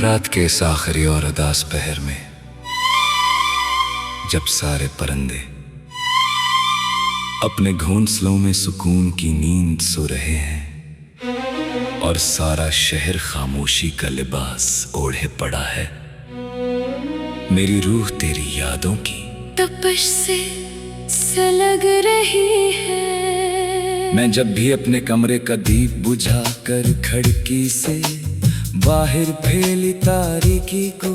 रात के इस आखिरी और अदास पहर में जब सारे परिंदे अपने घोंसलों में सुकून की नींद सो रहे हैं और सारा शहर खामोशी का लिबास ओढ़े पड़ा है, मेरी रूह तेरी यादों की तपश से सलग रही है। मैं जब भी अपने कमरे का दीप बुझा कर खिड़की से बाहर फैली तारीकी को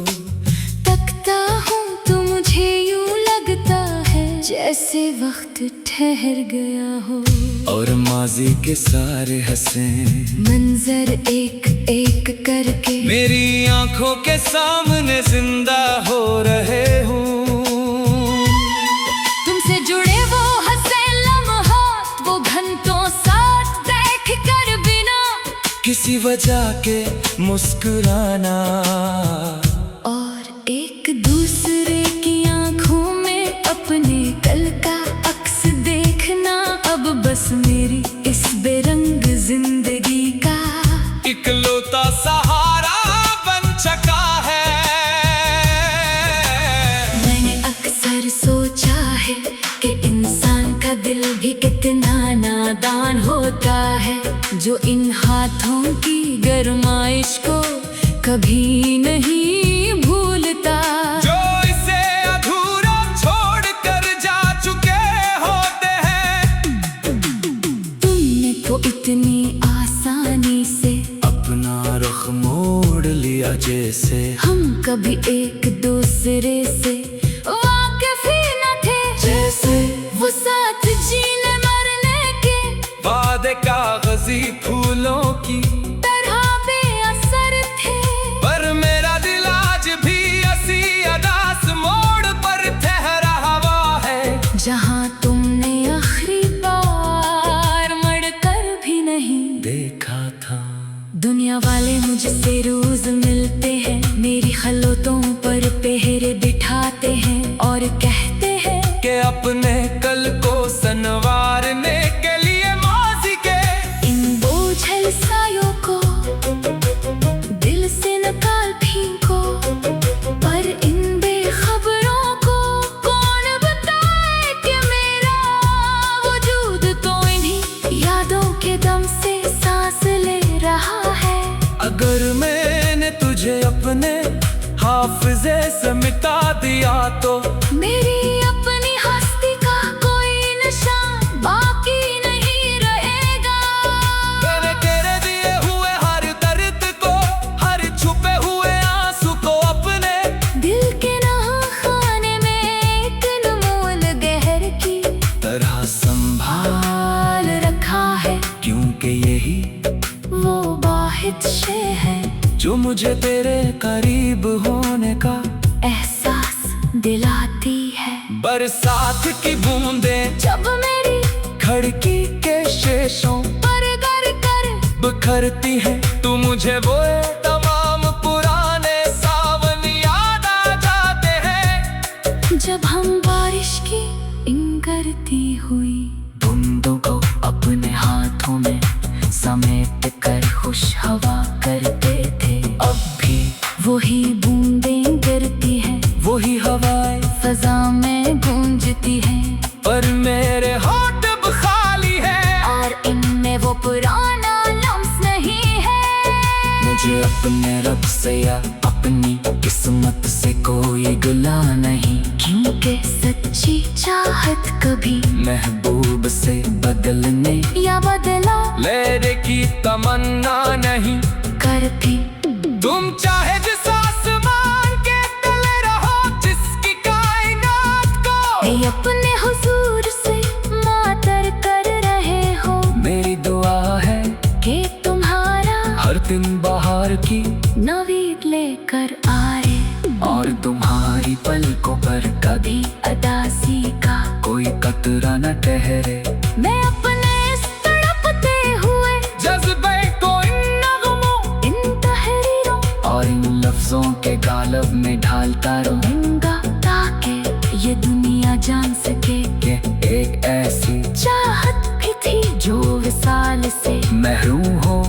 तकता हूँ तो मुझे यूं लगता है जैसे वक्त ठहर गया हो और माजी के सारे हंसे मंजर एक एक करके मेरी आंखों के सामने जिंदा हो रहे हूँ। तुमसे जुड़े वो हंसे लम्हात, वो घंटों साथ देख कर बिना किसी वजह के मुस्कुराना और एक दूसरे की आंखों में अपने कल का अक्स देखना अब बस मेरी इस बेरंग जिंदगी का इकलौता सहारा बन चुका है। मैंने अक्सर सोचा है कि इंसान का दिल भी कितना नादान होता है, जो इन हाथों की गरमाइश को कभी नहीं भूलता, जो इसे अधूरा छोड़ कर जा चुके होते हैं। तुमने तो इतनी आसानी से अपना रुख मोड़ लिया जैसे हम कभी एक दूसरे से वाकिफ ही न थे, जैसे वो साथ जीने मरने के वादे कागजी फूलों की तरह बेअसर थे। पर मेरा दिल आज भी असी अदास मोड़ पर ठहरा हुआ है, जहाँ तुमने आखिरी बार मड़कर भी नहीं देखा था। दुनिया वाले मुझसे रोज मिलते हैं, मेरी खलोतों पर पहरे बिठाते हैं और कहते हैं कि अपने कल को संवारने के लिए माजी के इन बोझल सायों को दिल से निकाल फेंको, पर इन बेखबरों को कौन बताए कि मेरा वजूद तो इन्हीं यादों के दम से सांस ले रहा है। अगर मैंने तुझे अपने हाफिजे से मिटा दिया तो मेरी अपनी हस्ती का कोई निशान बाकी नहीं रहेगा। मैंने तेरे दिए हुए हर दर्द को, हर छुपे हुए आंसू को अपने दिल के नहाने में एक अनमोल गहर की तरह संभाल रखा है, क्योंकि यही वो वाहिद शे है जो मुझे तेरे करीब होने का एहसास दिलाती है। बरसात की बूंदें जब मेरी खिड़की के शीशों पर गर कर बिखरती है, तो मुझे वो तमाम पुराने सावन याद आ जाते हैं। जब हम बारिश की इंगरती हुई बूंदों को अपने हाथों में समेट कर खुश हवा करते थे, अब भी वही बूंदें गिरती हैं, वही हवाएं, फजा में गूंजती हैं, पर मेरे होठ अब खाली है और इनमें वो पुराना लम्स नहीं है। मुझे अपने रब से या अपनी किस्मत से कोई गिला नहीं, क्योंकि सच्ची चाहत कभी महबूब से बदलने या बदला लेने की तमन्ना नहीं करती। तुम चाहे जिस आसमान के तले रहो, जिसकी कायनात को ये अपने हुजूर से मातर कर रहे हो, मेरी दुआ है कि तुम्हारा हर दिन बाहर की नवीद लेकर आए और तुम्हारी पलकों पर कभी अदासी का कोई कतरा न ठहरे। मैं अपने इस तड़पते हुए जज्बे को इन नगमों, इन तहरीरों और इन लफ्जों के गालब में ढालता रहूंगा, ताकि ये दुनिया जान सके कि एक ऐसी चाहत भी थी जो विसाल से महरूम हो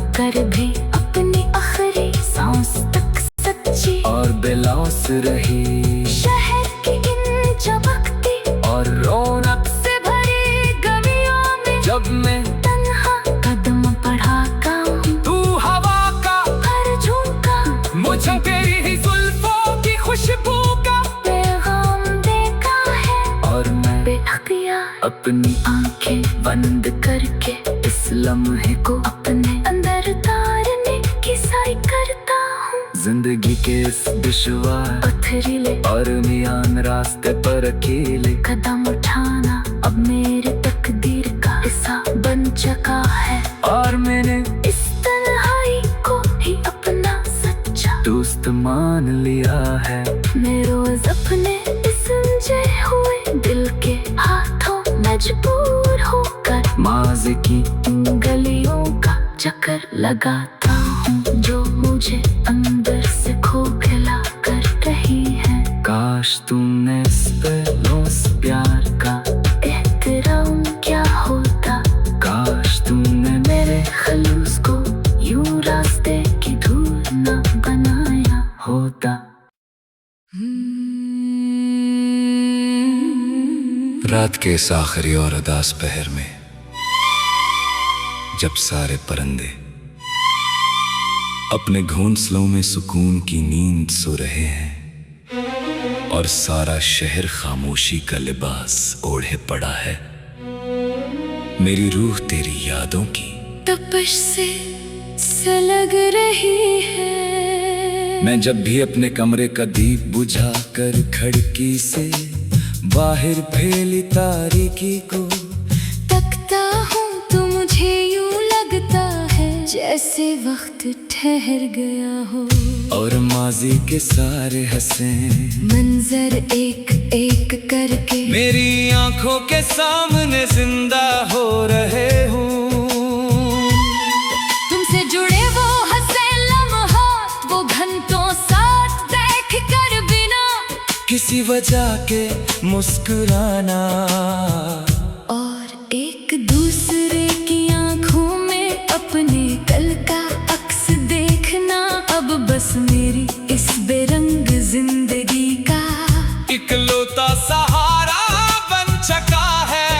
रही शहर की इन चमकती और रौनक से भरी गलियों में जब मैं तन्हा कदम बढ़ाता हूँ, तू हवा का हर झोंका मुझे तेरी ही जुल्फों की खुशबू का पैगाम देखा है। और मैं बेअख्तियार अपनी आंखें बंद करके इस लम्हे को अपने अंदर तारने की साई करता हूँ। जिंदगी के इस दुश्वार पथरीले और मियान रास्ते पर अकेले कदम उठाना अब मेरे तकदीर का हिस्सा बन चुका है, और मैंने इस तन्हाई को ही अपना सच्चा दोस्त मान लिया है। मैं रोज अपने इस उलझे हुए दिल के हाथों मजबूर होकर माज़ी की इन गलियों का चक्कर लगाता हूँ जो मुझे अंदर से खोखला कर रही है। काश तुमने इस पहलों से प्यार का एहतराम क्या होता, काश तुमने मेरे खलूस को यूं रास्ते की धूल न बनाया होता। रात के इस आखिरी और उदास पहर में जब सारे परिंदे अपने घोंसलों में सुकून की नींद सो रहे हैं और सारा शहर खामोशी का लिबास ओढ़े पड़ा है, मेरी रूह तेरी यादों की तपश से लग रही है। मैं जब भी अपने कमरे का दीप बुझा कर खिड़की से बाहर फैली तारीकी को तकता हूँ तो मुझे यूं लगता है जैसे वक्त ठहर गया हो, और माजी के सारे हंसे मंजर एक एक करके मेरी आंखों के सामने जिंदा हो रहे हूँ। तुमसे जुड़े वो हंसे लम्हात, वो घंटों साथ देख कर बिना किसी वजह के मुस्कुराना और एक दूसरे की आंखों में अपने कल का अक्स देखना अब बस मेरी इस बेरंग जिंदगी का इकलौता सहारा बन चुका है।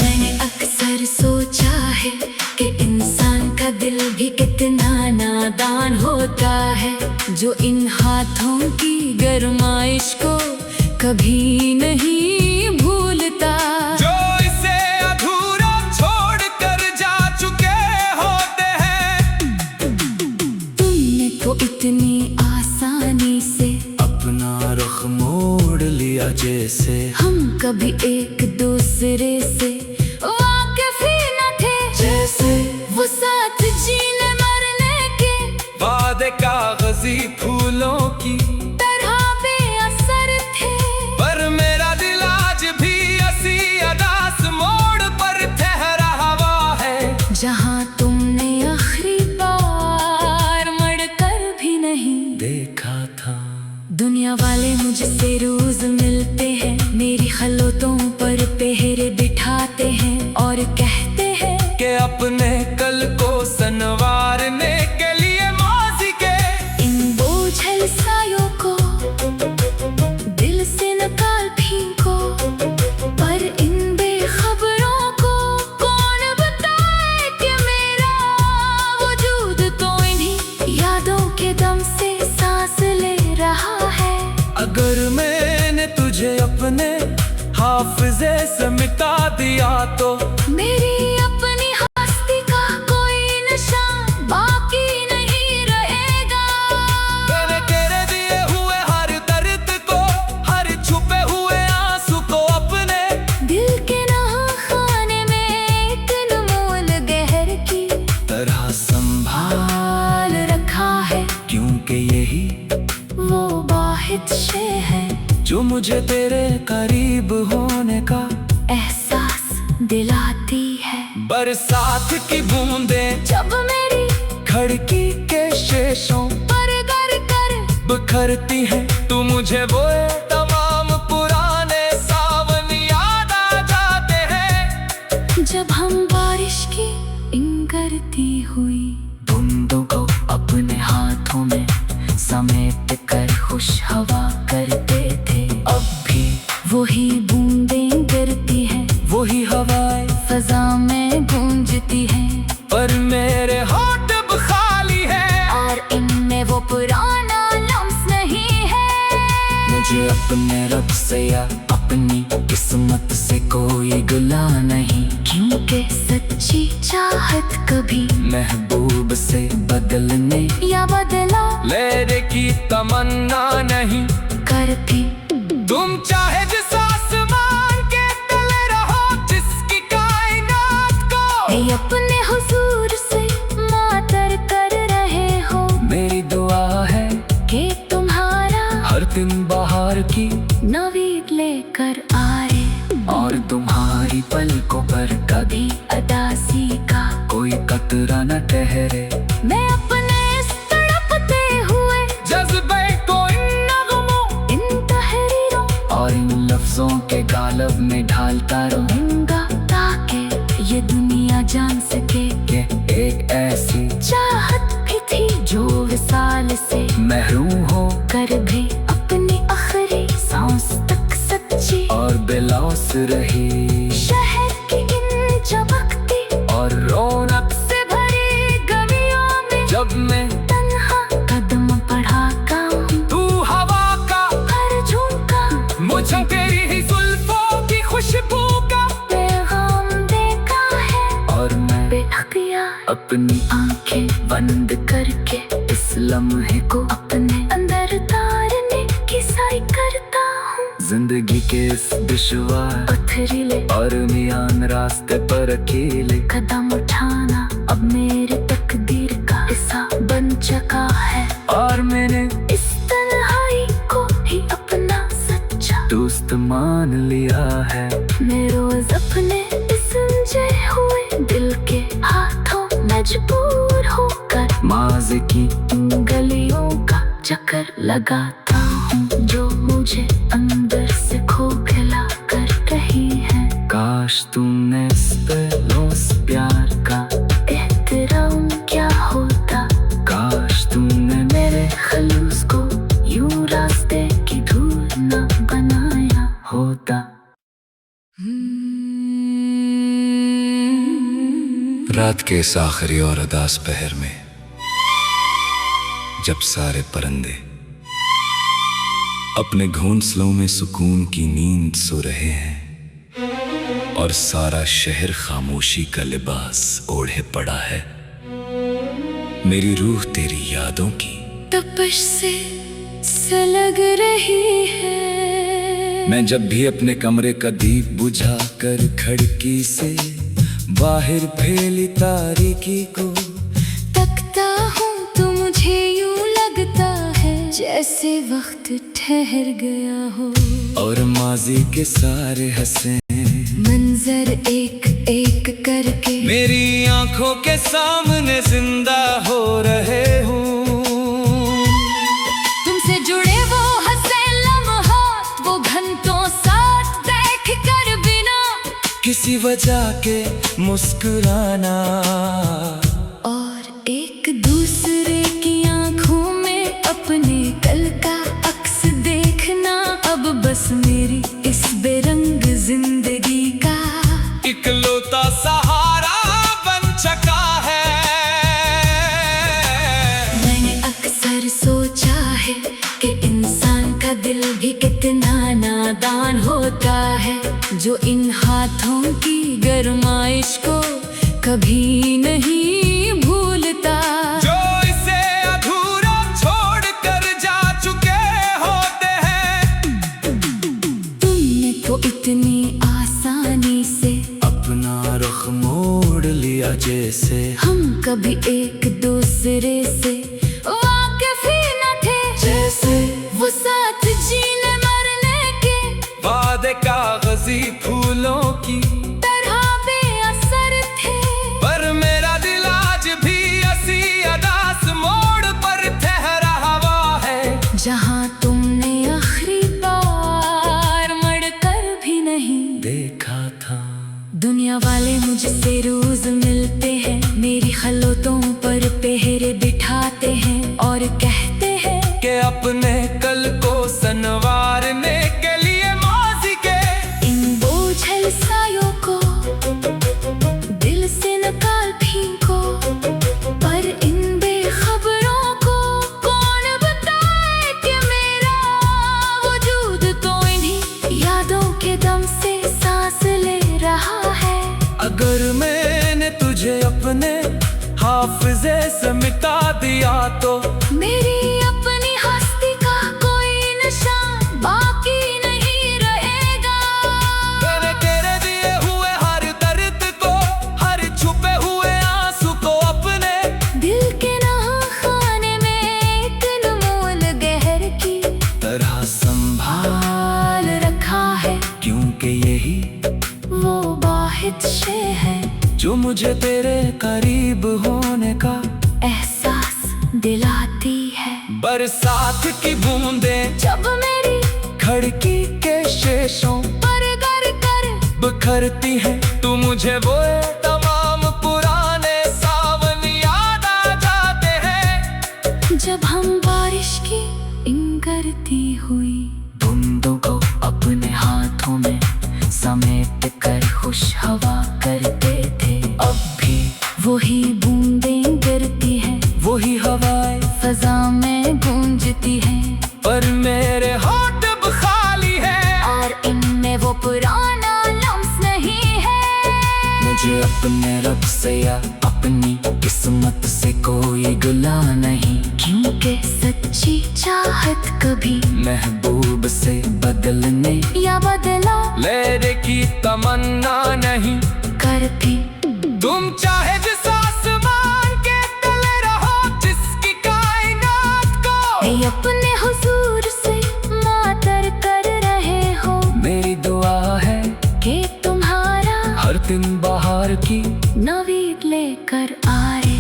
मैंने अक्सर सोचा है कि इंसान का दिल भी कितना नादान होता है, जो इन हाथों की गरमाइश को कभी नहीं भूलता, जो इसे अधूरा छोड़ कर जा चुके होते हैं। तुमने तो इतनी आसानी से अपना रुख मोड़ लिया जैसे हम कभी एक दूसरे से वाकिफ ही न थे, जैसे वो साथ जीने मरने के वादे कागजी फूलों की तरह बेअसर थे। पर मेरा दिल आज भी असी अदास मोड़ पर ठहरा हुआ है, जहाँ तुमने आखिरी बार मड़कर भी नहीं देखा था। दुनिया वाले मुझसे रोज मिलते हैं, मेरी खलोतों पर पहरे बिठाते हैं और कहते हैं कि अपने कल को संवारने के लिए माज़ी के इन बोझल सायों को दिल से निकाल फेंको, पर इन बेखबरों को कौन बताए कि मेरा वजूद तो इन्हीं यादों के दम से सांस ले रहा है। अगर मैंने तुझे अपने हाफिजे से मिटा दिया तो मेरी अपनी हस्ती का कोई निशान बाकी नहीं रहेगा। मैंने तेरे दिए हुए हर दर्द को, हर छुपे हुए आंसू को अपने दिल के नहाने में एक अनमोल गहर की तरह संभाल रखा है, क्योंकि यही वो वाहिद शे है जो मुझे तेरे करीब होने का एहसास दिलाती है। बरसात की बूंदें जब मेरी खिड़की के शीशों पर गर कर बिखरती है, तू मुझे वो तमाम पुराने सावन याद आ जाते हैं। जब हम बारिश की इंगरती हुई बूंदों को अपने हाथों में समेट में गूंजती हैं, पर मेरे होठ अब खाली है और इनमें वो पुराना लम्स नहीं है। मुझे अपने रब से या अपनी किस्मत से कोई गिला नहीं, क्योंकि सच्ची चाहत कभी महबूब से बदलने या बदला लेने की तमन्ना नहीं करती। तुम चाहे जिस आसमान के तले रहो, जिसकी कायनात को ये अपने हुजूर से मातर कर रहे हो। मेरी दुआ है कि तुम्हारा हर दिन बाहर की नवीद लेकर आए, और तुम्हारी पलकों पर कभी अदासी का कोई कतरा न ठहरे। मैं अपने इस तड़पते हुए जज्बे को इन नगमों, इन तहरीरों और इन लफ्जों के गालब में ढालता रहूंगा, ताकि ये दुनिया जान सके कि एक ऐसी चाहत भी थी जो विसाल से महरूम हो कर भी अपनी आखिरी सांस तक सच्ची और बेलौस रही। शहर की इन चमकती और रौनक से भरी गलियों में जब मैं तन्हा कदम बढ़ाता हूँ, तू हवा का हर झोंका मुझे तेरी ही जुल्फों की खुशबू का पैगाम देखा है, और मैं बेअख्तियार अपनी आंखें बंद करके इस लम्हे को अपने अंदर तारने की साई करता हूँ। जिंदगी के इस दुश्वार पथरीले और मियान रास्ते पर अकेले कदम उठाना अब मेरी तकदीर का हिस्सा बन चुका है, और मैंने इस तन्हाई को ही अपना सच्चा दोस्त मान लिया है। मैं रोज अपने इस उलझे हुए दिल के हाथों मजबूर होकर माज़ी की इन गलियों का चक्कर लगाता हूँ, जो मुझे अंदर से खोखला कर रही है। काश तुमने इस पहलों से प्यार का एहतराम क्या होता, काश तुमने मेरे खलूस को यूं रास्ते की धूल न बनाया होता। रात के इस आखिरी और अदास पहर में जब सारे परिंदे अपने घोंसलों में सुकून की नींद सो रहे हैं और सारा शहर खामोशी का लिबास ओढ़े पड़ा है, मेरी रूह तेरी यादों की तपश से सलग रही है। मैं जब भी अपने कमरे का दीप बुझा कर खिड़की से बाहर फैली तारीकी को तकता हूँ तो मुझे यूं लगता है जैसे वक्त ठहर गया हो, और माजी के सारे हंसे मंजर एक एक करके मेरी आंखों के सामने जिंदा हो रहे हूँ। तुमसे जुड़े वो हंसे लम्हात, वो घंटों साथ देख कर बिना किसी वजह के मुस्कुराना, और एक दूसरे की आंखों में अपने कल का अक्स देखना, अब बस मेरी इस बेरंग जिंदगी का इकलौता सहारा बन चुका है। मैंने अक्सर सोचा है कि इंसान का दिल भी कितना नादान होता है, जो इन हाथों की गरमाइश को कभी नहीं भूलता, जो इसे अधूरा छोड़ कर जा चुके होते हैं। तुमने तो इतनी आसानी से अपना रुख मोड़ लिया जैसे हम कभी एक दूसरे से वाकिफ ही न थे, जैसे वो साथ जीने मरने के वादे कागजी फूलों की तरह बेअसर थे। पर मेरा दिल आज भी असी अदास मोड़ पर ठहरा हुआ है, जहाँ तुमने आखिरी बार मड़कर भी नहीं देखा था। दुनिया वाले मुझसे रोज मिलते हैं, मेरी खलोतों पर पहरे बिठाते हाफिजे से मिटा दिया तो मेरी अपनी हस्ती का कोई निशान बाकी नहीं रहेगा। मैंने तेरे दिए हुए हर दर्द को, हर छुपे हुए आंसू को अपने दिल के नहाने में एक अनमोल गहर की तरह संभाल रखा है, क्योंकि यही वो वाहिद शे है जो मुझे तेरे करीब होने का एहसास दिलाती है। बरसात की बूंदें जब मेरी खिड़की के शीशों पर गर कर बिखरती है, तू मुझे वो तमाम पुराने सावन याद आ जाते हैं। जब हम बारिश की इंगरती हुई बूंदों को अपने हाथों में समेट कर खुश हवा करते थे, अब भी वही बूंदें गिरती हैं, वही हवाएं, फजा में गूंजती हैं, पर मेरे होठ अब खाली है और इनमें वो पुराना लम्स नहीं है। मुझे अपने रब से या अपनी किस्मत से कोई गिला नहीं, क्योंकि सच्ची चाहत कभी महबूब से बदलने या बदला लेने की तमन्ना नहीं करती। तुम चाहे जिस आसमान के तले रहो, जिसकी कायनात को ये अपने हुजूर से मातर कर रहे हो, मेरी दुआ है कि तुम्हारा हर दिन बाहर की नवीद लेकर आए,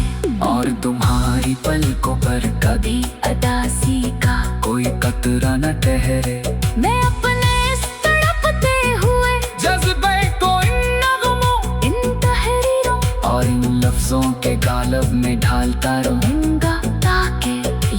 और तुम्हारी पलकों पर कभी अदासी का कोई कतरा न ठहरे। मैं अपने इस तड़पते हुए जज्बे को इन नगमों, इन तहरीरों और इन लफ्जों के गालब में ढालता रहूंगा, ताकि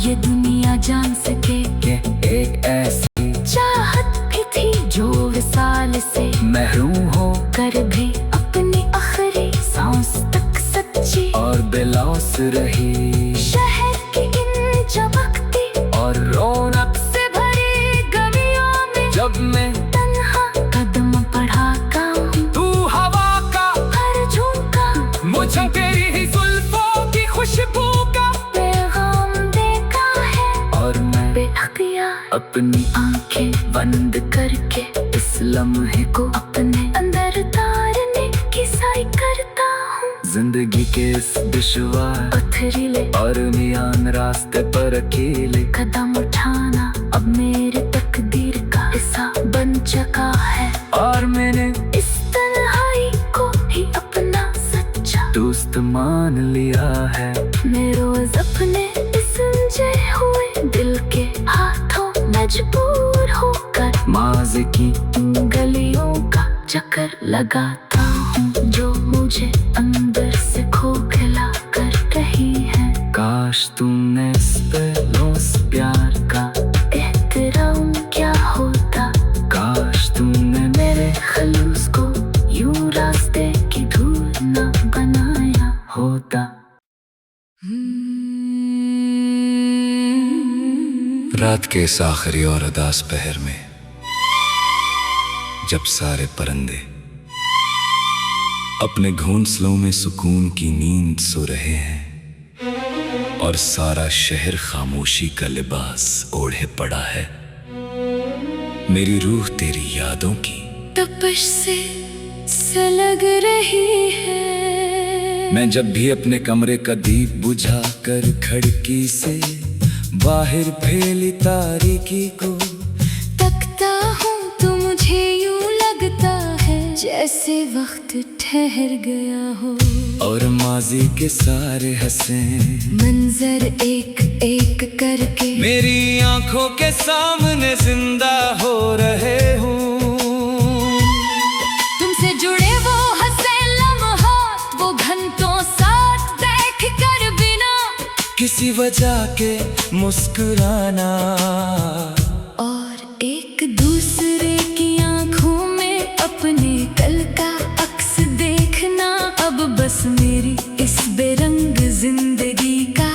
ये दुनिया जान सके कि एक ऐसी चाहत भी थी जो विसाल से महरूम हो कर भी अपनी आखिरी सांस तक सच्ची और बेलौस रही। शहर की इन चमकती और रौनक से भरी गलियों में जब मैं तन्हा कदम बढ़ाता हूँ, तू हवा का हर झोंका मुझे तेरी ही जुल्फों की खुशबू का पैगाम देखा है, और मैं बेअख्तियार अपनी आंखें बंद करके इस लम्हे को अपने अंदर तारने की साई करता हूँ। जिंदगी के इस दुश्वार पथरीले और मियान रास्ते पर अकेले कदम उठाना अब मेरे तकदीर का हिस्सा बन चुका है, और मैंने इस तन्हाई को ही अपना सच्चा दोस्त मान लिया है। मैं रोज अपने इस उलझे हुए दिल के हाथों मजबूर होकर माज़ी की इन गलियों का चक्कर लगाता हूँ, जो मुझे अंदर से खोखला कर रही है। काश तुमने इस पहलों से प्यार का एहतराम क्या होता, काश तुमने मेरे खलूस को यूं रास्ते की धूल न बनाया होता। रात के इस आखिरी और उदास पहर में जब सारे परिंदे अपने घोंसलों में सुकून की नींद सो रहे हैं और सारा शहर खामोशी का लिबास ओढ़े पड़ा है, मेरी रूह तेरी यादों की तपश से सलग रही है। मैं जब भी अपने कमरे का दीप बुझा कर खिड़की से बाहर फैली तारीकी को तकता हूँ तो मुझे यूं लगता है जैसे वक्त ठहर गया हो, और माजी के सारे हंसे मंजर एक एक करके मेरी आंखों के सामने जिंदा हो रहे हूँ। तुमसे जुड़े वो हंसे लम्हात, वो घंटों साथ बैठ कर बिना किसी वजह के मुस्कुराना, और एक दूसरे की आंखों में अपने कल का अक्स देखना, अब बस मेरी इस बेरंग जिंदगी का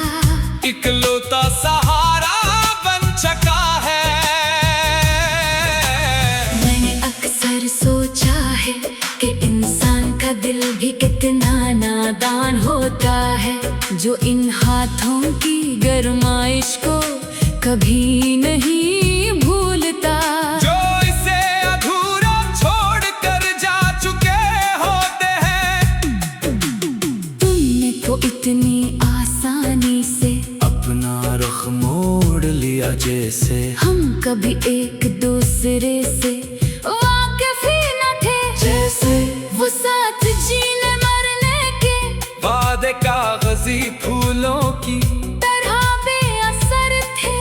इकलौता सहारा बन चुका है। मैंने अक्सर सोचा है कि इंसान का दिल भी कितना ना नादान होता है जो इन हाथों की गरमाइश को कभी नहीं भूलता। जो इसे अधूरा छोड़ कर जा चुके होते हैं। तुमने तो इतनी आसानी से अपना रुख मोड़ लिया जैसे हम कभी एक दूसरे से वाकिफ ही न थे। जैसे वो साथ जीने मरने के वादे कागजी फूलों की तरह बेअसर थे।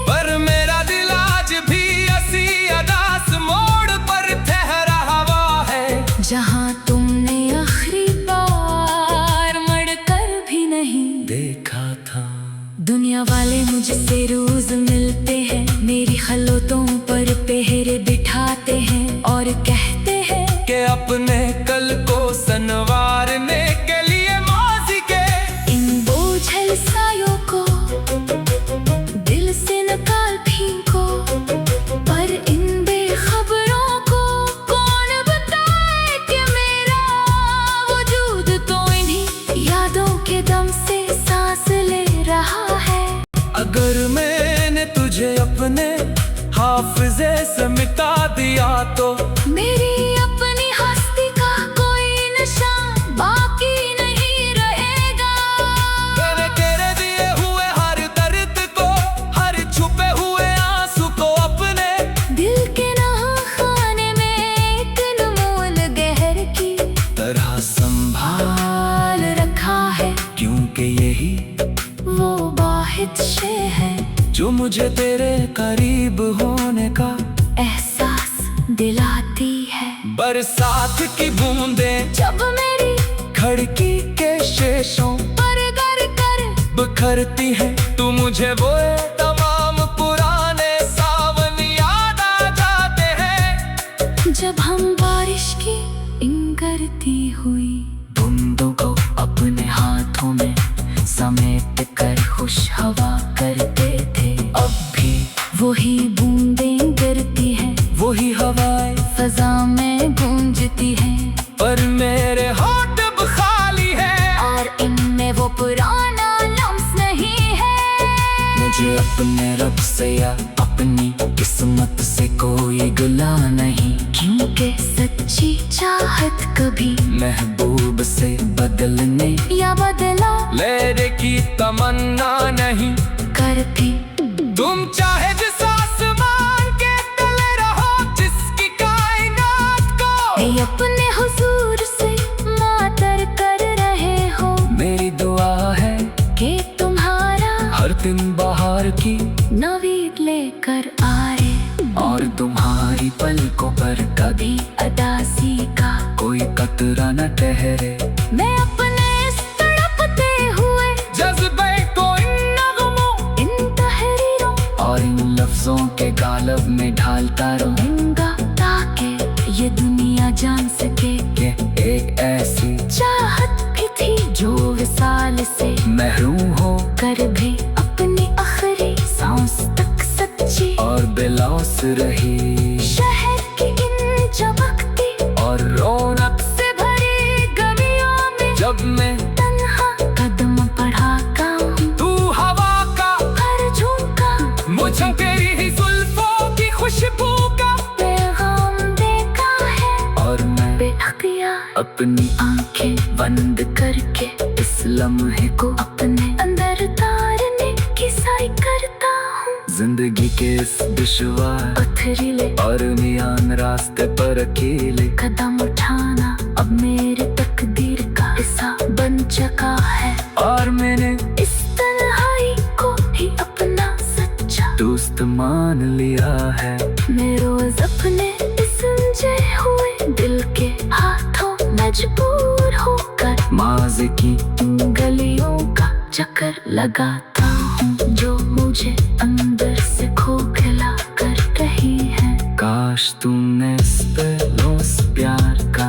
पर मेरा दिल आज भी असी अदास मोड़ पर ठहरा हुआ है। जहाँ तुमने आखिरी बार मड़कर भी नहीं देखा था। दुनिया वाले मुझसे रोज मिलते हैं, मेरी खलोतों पर पहरे बिठाते हैं और कहते हैं कि अपने कल को संवारने के लिए माज़ी के इन बोझल सायों को दिल से निकाल फेंको। पर इन बेखबरों को कौन बताए कि मेरा वजूद तो इन्हीं यादों के दम से सांस ले रहा है। अगर मैंने तुझे अपने हाफिजे से मिटा दिया तो मेरी अपनी हस्ती का कोई निशान बाकी नहीं रहेगा। मैंने तेरे दिए हुए हर दर्द को, हर छुपे हुए आंसू को अपने दिल के नहाने में एक अनमोल गहर की तरह संभाल रखा है। क्योंकि यही वो वाहिद शे है जो मुझे तेरे करीब होने का एहसास दिलाती है। बरसात की बूंदें जब मेरी खिड़की के शीशों पर गर कर बिखरती है तो मुझे वो तमाम पुराने सावन याद आ जाते हैं। जब हम बारिश की इंगरती हुई बूंदों को अपने हाथों में समेट कर खुश हवा करते थे। अब भी वही बूंदें गिरती हैं, वही हवाएं फजा में गूंजती हैं। पर मेरे होठ अब खाली है और इनमें वो पुराना लम्स नहीं है। मुझे अपने रब से या अपनी किस्मत से कोई गिला नहीं। क्योंकि सच्ची चाहत कभी महबूब से बदलने या बदला लेने की तमन्ना नहीं करती। तुम चाहे जिस आसमान के तले रहो, जिसकी कायनात को ये अपने हुजूर से मातर कर रहे हो। मेरी दुआ है कि तुम्हारा हर दिन बाहर की नवीद लेकर आए और तुम्हारी पलकों पर कभी अदासी का कोई कतरा न ठहरे। मैं अपने इस तड़पते हुए जज्बे को इन नगमों, इन तहरीरों और इन लफ्जों के गालब में ढालता रहूंगा ताकि ये दुनिया जान सके कि एक ऐसी चाहत भी थी जो विसाल से महरूम हो कर भी अपनी आखिरी सांस तक सच्ची और बेलौस रही। शहर की इन चमकती और रौनक से भरी गलियों में जब मैं तन्हा कदम बढ़ाता हूँ, तू हवा का हर झोंका मुझे तेरी ही जुल्फों की खुशबू का पैगाम देखा है। और मैं बेअख्तियार अपनी आंखें बंद करके इस लम्हे को अपने अंदर तारने की साई करता हूँ। जिंदगी के इस दुश्वार पथरीले और मियान रास्ते पर अकेले कदम उठाना अब मेरे तकदीर का हिस्सा बन चुका है। और मैंने इस तन्हाई को ही अपना सच्चा दोस्त मान लिया है। मैं रोज अपने इस उलझे हुए दिल के हाथों मजबूर होकर माज़ी की गलियों का चक्कर लगाता हूँ जो मुझे अंदर से खोखला कर रही है। काश तुमने इस पहलू से प्यार का